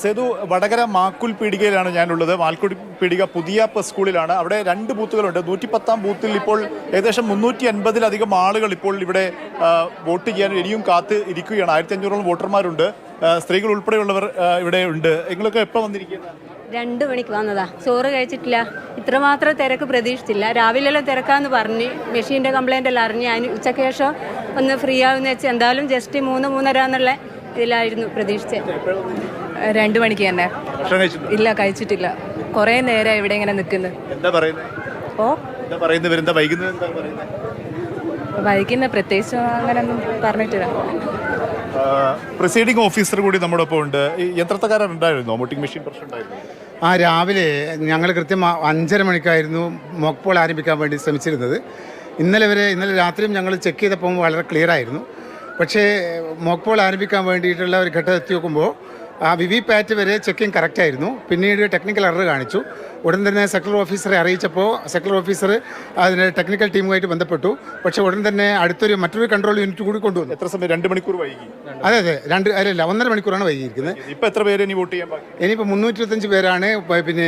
സേതു, വടകര മാക്കുൽ പീടികയിലാണ് ഞാനുള്ളത്. മാക്കുൽ പീടിക പുതിയ സ്കൂളിലാണ്. അവിടെ 2 ബൂത്തുകളുണ്ട്. 110-ാം ബൂത്തിൽ ഇപ്പോൾ ഏകദേശം 350-ലധികം ആളുകൾ ഇപ്പോൾ ഇവിടെ വോട്ട് ചെയ്യാൻ ഇനിയും കാത്ത് ഇരിക്കുകയാണ്. 1500-ഓളം വോട്ടർമാരുണ്ട്. സ്ത്രീകൾ ഉൾപ്പെടെയുള്ളവർ ഇവിടെ ഉണ്ട്. നിങ്ങളൊക്കെ എപ്പോൾ വന്നിരിക്കുന്നത്? 2 മണിക്ക് വന്നതാ. ചോറ് കഴിച്ചിട്ടില്ല. ഇത്രമാത്രം തിരക്ക് പ്രതീക്ഷിച്ചില്ല. രാവിലെല്ലാം തിരക്കാന്ന് പറഞ്ഞ് മെഷീൻ്റെ കംപ്ലൈൻ്റ് എല്ലാം അറിഞ്ഞ് അതിന് ഉച്ചയ്ക്ക് ശേഷം ഒന്ന് ഫ്രീ ആവുമെന്ന് വെച്ച് എന്തായാലും ജസ്റ്റ് 3-3:30 എന്നുള്ള ഇതിലായിരുന്നു പ്രതീക്ഷിച്ചത്. 2 മണിക്ക് തന്നെ. ഇല്ല, കഴിച്ചിട്ടില്ല. കുറേ നേരം ഇവിടെ ഇങ്ങനെ നിൽക്കുന്നു. വൈകുന്ന പ്രത്യേകിച്ച് അങ്ങനെയൊന്നും പറഞ്ഞിട്ടില്ല. പ്രിസൈഡിംഗ് ഓഫീസർ കൂടി നമ്മുടെ ഒപ്പം ഉണ്ട്. യന്ത്രത്തക്കാരുണ്ടായിരുന്നോ? വോട്ടിംഗ് മെഷീൻ പ്രശ്നം ഉണ്ടായിരുന്നു? രാവിലെ ഞങ്ങൾ കൃത്യം 5:30 മണിക്കായിരുന്നു മോക്ക് പോൾ ആരംഭിക്കാൻ വേണ്ടി ശ്രമിച്ചിരുന്നത്. ഇന്നലെ രാത്രിയും ഞങ്ങൾ ചെക്ക് ചെയ്തപ്പോൾ വളരെ ക്ലിയർ ആയിരുന്നു. പക്ഷേ മോക്ക് പോൾ ആരംഭിക്കാൻ വേണ്ടിയിട്ടുള്ള ഒരു ഘട്ടം എത്തി നോക്കുമ്പോൾ വിവി പാറ്റ് വരെ ചെക്കിങ് കറക്റ്റായിരുന്നു. പിന്നീട് ടെക്നിക്കൽ എറർ കാണിച്ചു. ഉടൻ തന്നെ സെക്ടറൽ ഓഫീസറെ അറിയിച്ചപ്പോൾ സെക്ടറൽ ഓഫീസർ അതിന് ടെക്നിക്കൽ ടീമുമായിട്ട് ബന്ധപ്പെട്ടു. പക്ഷേ ഉടൻ തന്നെ മറ്റൊരു കൺട്രോൾ യൂണിറ്റ് കൂടി കൊണ്ടുവന്നു. എത്ര സമയം? 2 മണിക്കൂർ വൈകി? അതെ, 1.5 മണിക്കൂറാണ് വൈകിയിരിക്കുന്നത്. ഇപ്പോൾ എത്ര പേര് ഇനി വോട്ട് ചെയ്യാൻ ബാക്കി? ഇനിയിപ്പോൾ 325 പേരാണ് പിന്നെ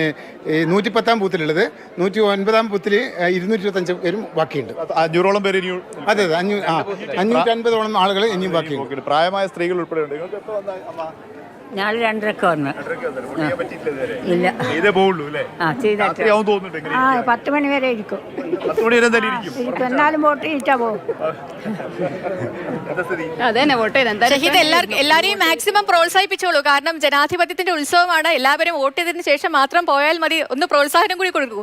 110-ാം ബൂത്തിലുള്ളത്. 109-ാം ബൂത്തിൽ 225 പേരും ബാക്കിയുണ്ട്. 500-ഓളം പേര് ഇനി? അതെ, 550-ഓളം ആളുകൾ ഇനിയും ബാക്കിയുണ്ട്. പ്രായമായ സ്ത്രീകൾ ഉൾപ്പെടെ ഉണ്ട്. നിങ്ങൾക്ക് എപ്പോൾ വന്ന അമ്മ? ഞാൻ 2:30 വന്നു. ഇല്ല, 10 മണി വരെ ഇരിക്കും. എന്നാലും വോട്ട് ചെയ്യിച്ചാ പോകും. എല്ലാരെയും മാക്സിമം പ്രോത്സാഹിപ്പിച്ചോളൂ. കാരണം ജനാധിപത്യത്തിന്റെ ഉത്സവമാണ്. എല്ലാവരും വോട്ട് ചെയ്തതിന് ശേഷം മാത്രം പോയാൽ മതി. ഒന്ന് പ്രോത്സാഹനം കൂടി കൊടുക്കൂ.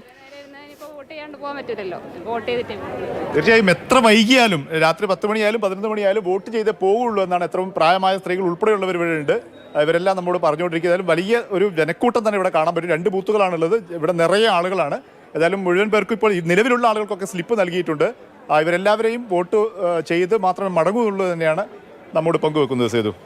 തീർച്ചയായും എത്ര വൈകിയാലും രാത്രി 10 മണിയായാലും 11 മണിയായാലും വോട്ട് ചെയ്തേ പോകുള്ളൂ എന്നാണ് എത്രയും പ്രായമായ സ്ത്രീകൾ ഉൾപ്പെടെയുള്ളവർ ഇവിടെ ഉണ്ട്. ഇവരെല്ലാം നമ്മോട് പറഞ്ഞുകൊണ്ടിരിക്കുന്നത്. വലിയ ഒരു ജനക്കൂട്ടം തന്നെ ഇവിടെ കാണാൻ പറ്റും. 2 ബൂത്തുകളാണുള്ളത്. ഇവിടെ നിറയെ ആളുകളാണ്. ഏതായാലും മുഴുവൻ പേർക്കും ഇപ്പോൾ നിലവിലുള്ള ആളുകൾക്കൊക്കെ സ്ലിപ്പ് നൽകിയിട്ടുണ്ട്. ഇവരെല്ലാവരെയും വോട്ട് ചെയ്ത് മാത്രമേ മടങ്ങുകയുള്ളൂ തന്നെയാണ് നമ്മോട് പങ്കുവെക്കുന്നത്. സേതു.